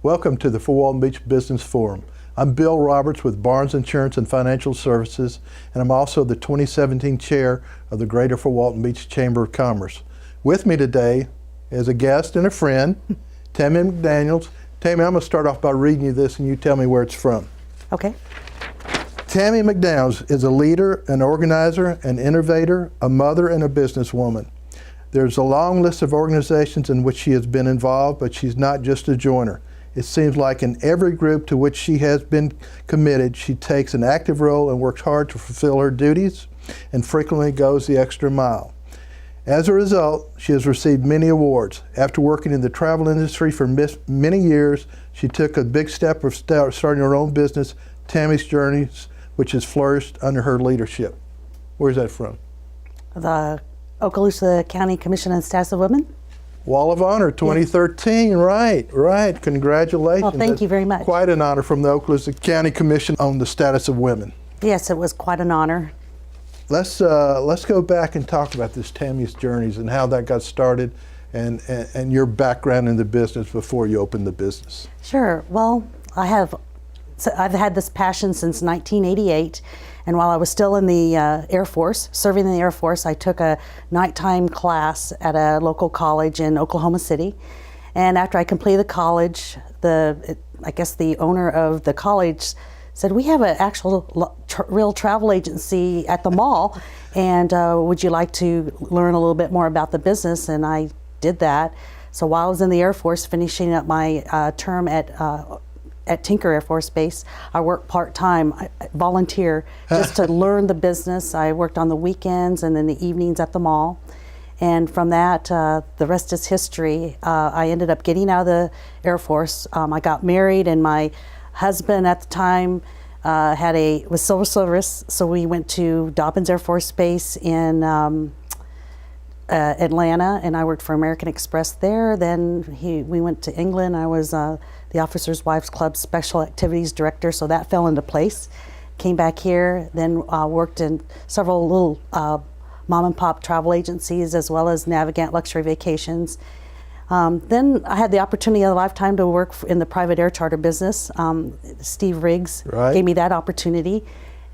Welcome to the Walton Beach Business Forum. I'm Bill Roberts with Barnes Insurance and Financial Services, and I'm also the 2017 chair of the Greater Walton Beach Chamber of Commerce. With me today is a guest and a friend, Tammy McDaniel. Tammy, I'm going to start off by reading you this and you tell me where it's from. Okay. Tammy McDaniel is a leader, an organizer, an innovator, a mother, and a businesswoman. There's a long list of organizations in which she has been involved, but she's not just a joiner. It seems like in every group to which she has been committed, she takes an active role and works hard to fulfill her duties and frequently goes the extra mile. As a result, she has received many awards. After working in the travel industry for many years, she took a big step of starting her own business, Tammys Journey, which has flourished under her leadership. Where's that from? The Okaloosa County Commission on Status of Women. Wall of Honor 2013, yes. Right. Congratulations. Well, thank you very much. Quite an honor from the Okaloosa County Commission on the Status of Women. Yes, it was quite an honor. Let's go back and talk about this Tammy's Journeys and how that got started and your background in the business before you opened the business. Sure. Well, I've had this passion since 1988. And while I was still in the Air Force, serving in the Air Force, I took a nighttime class at a local college in Oklahoma City. And after I completed the college, I guess the owner of the college said, we have an actual real travel agency at the mall, and would you like to learn a little bit more about the business? And I did that. So while I was in the Air Force, finishing up my term at Tinker Air Force Base, I worked part-time, I volunteer, just to learn the business. I worked on the weekends and then the evenings at the mall. And from that, the rest is history. I ended up getting out of the Air Force. I got married, and my husband at the time was civil service, so we went to Dobbins Air Force Base in Atlanta, and I worked for American Express there. Then we went to England. I was the Officers' Wives Club Special Activities Director, so that fell into place. Came back here, then worked in several little mom and pop travel agencies, as well as Navigant Luxury Vacations. Then I had the opportunity of a lifetime to work in the private air charter business. Steve Riggs gave me that opportunity.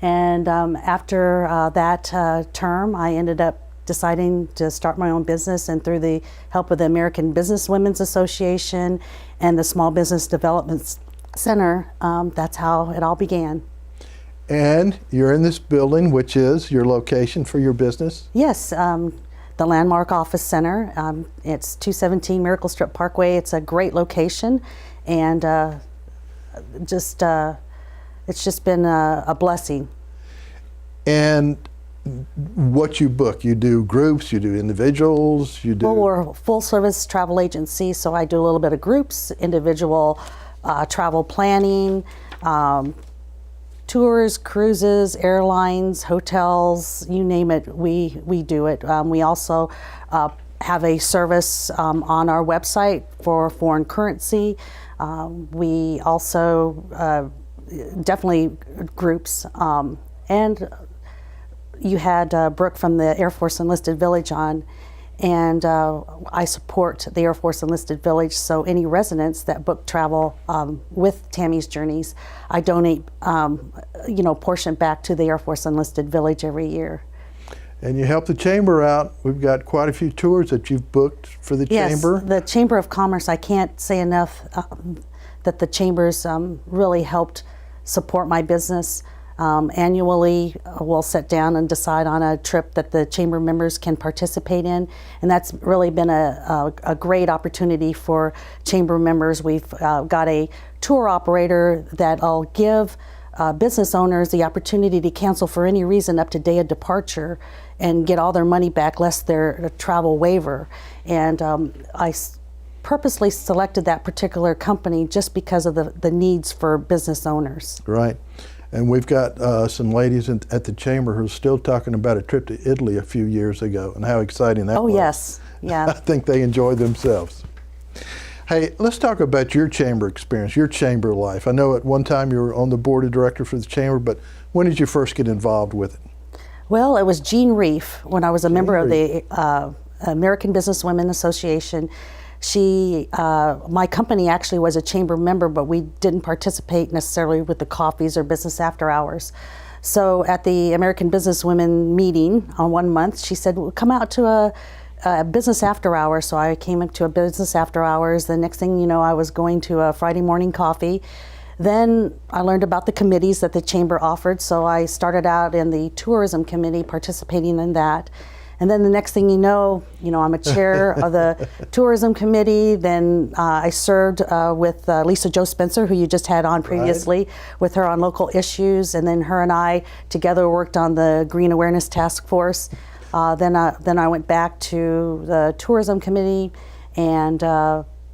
And after that term, I ended up deciding to start my own business, and through the help of the American Business Women's Association and the Small Business Development Center, that's how it all began. And you're in this building, which is your location for your business? Yes, the Landmark Office Center. It's 217 Miracle Strip Parkway. It's a great location, and it's just been a blessing. And what you book, you do groups, you do individuals, you do... Well, we're a full-service travel agency, so I do a little bit of groups, individual travel planning, tours, cruises, airlines, hotels, you name it, we do it. We also have a service on our website for foreign currency. We also definitely groups, and you had Brooke from the Air Force Enlisted Village on, and I support the Air Force Enlisted Village, so any residents that book travel with Tammy's Journeys, I donate portion back to the Air Force Enlisted Village every year. And you help the Chamber out. We've got quite a few tours that you've booked for the Chamber. Yes, the Chamber of Commerce, I can't say enough that the Chambers really helped support my business. Annually, we'll sit down and decide on a trip that the Chamber members can participate in, and that's really been a great opportunity for Chamber members. We've got a tour operator that'll give business owners the opportunity to cancel for any reason up to day of departure and get all their money back less their travel waiver. And I purposely selected that particular company just because of the needs for business owners. Right. And we've got some ladies at the Chamber who are still talking about a trip to Italy a few years ago and how exciting that was. Oh, yes. Yeah. I think they enjoyed themselves. Hey, let's talk about your Chamber experience, your Chamber life. I know at one time you were on the board of directors for the Chamber, but when did you first get involved with it? Well, it was Jean Reef when I was a member of the American Business Women Association. my company actually was a chamber member, but we didn't participate necessarily with the coffees or business after hours. So at the American Businesswomen meeting on 1 month, she said, well, come out to a business after hours. So I came up to a business after hours. The next thing you know, I was going to a Friday morning coffee. Then I learned about the committees that the chamber offered. So I started out in the tourism committee, participating in that. And then the next thing you know, I'm a chair of the tourism committee. Then I served with Lisa Jo Spencer, who you just had on previously, with her on local issues. And then her and I together worked on the Green Awareness Task Force. Then I went back to the tourism committee, and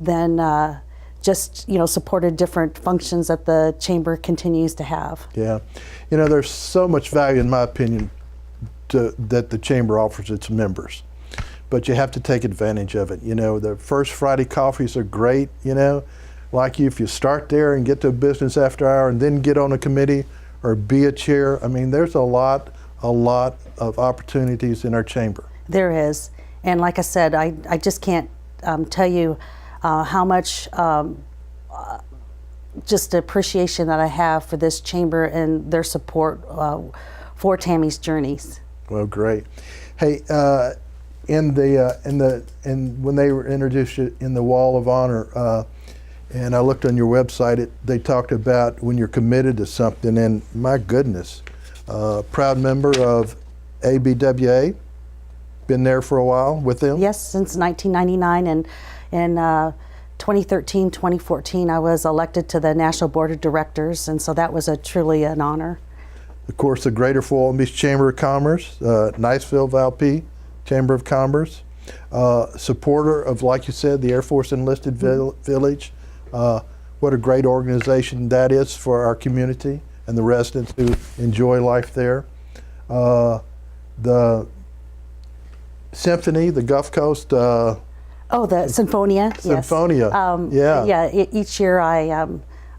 then just supported different functions that the chamber continues to have. Yeah, there's so much value, in my opinion, that the chamber offers its members, but you have to take advantage of it. The first Friday coffees are great. Like if you start there and get to a business after hour and then get on a committee or be a chair. I mean, there's a lot of opportunities in our chamber. There is, and like I said, I just can't tell you how much just appreciation that I have for this chamber and their support for Tammy's Journeys. Well, great. Hey, when they were introduced you in the Wall of Honor, and I looked on your website, they talked about when you're committed to something, and my goodness, proud member of ABWA, been there for a while with them? Yes, since 1999, and in 2013, 2014, I was elected to the National Board of Directors, and so that was truly an honor. Of course, the Greater Fort Walton Beach Chamber of Commerce, Niceville, Valpy Chamber of Commerce, supporter of, like you said, the Air Force Enlisted Village. What a great organization that is for our community and the residents who enjoy life there. The Symphony, the Gulf Coast. The Sinfonia. Sinfonia. Yes. Yeah. Each year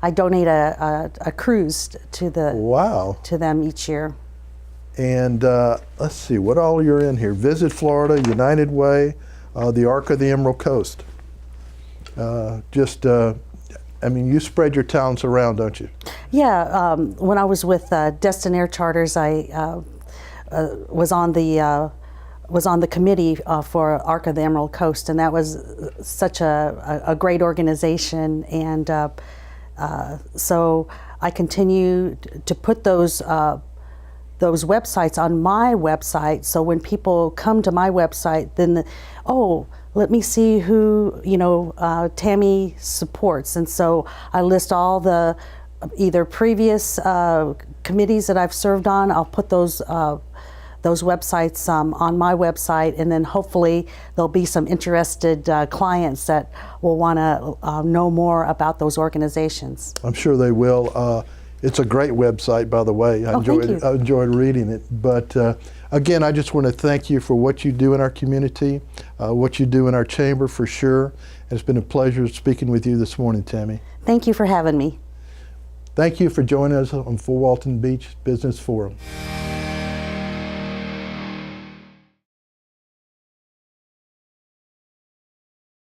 I donate a cruise to them each year. And let's see, what all you're in here. Visit Florida, United Way, the Arc of the Emerald Coast. I mean, you spread your talents around, don't you? Yeah. When I was with Destin Air Charters, I was on the committee for Arc of the Emerald Coast, and that was such a great organization. And so I continue to put those websites on my website. So when people come to my website, then let me see who Tammy supports, and so I list all the either previous committees that I've served on. I'll put those websites on my website, and then hopefully there'll be some interested clients that will want to know more about those organizations. I'm sure they will. It's a great website, by the way. I enjoyed reading it. But again, I just want to thank you for what you do in our community, what you do in our chamber for sure. And it's been a pleasure speaking with you this morning, Tammy. Thank you for having me. Thank you for joining us on Fort Walton Beach Business Forum.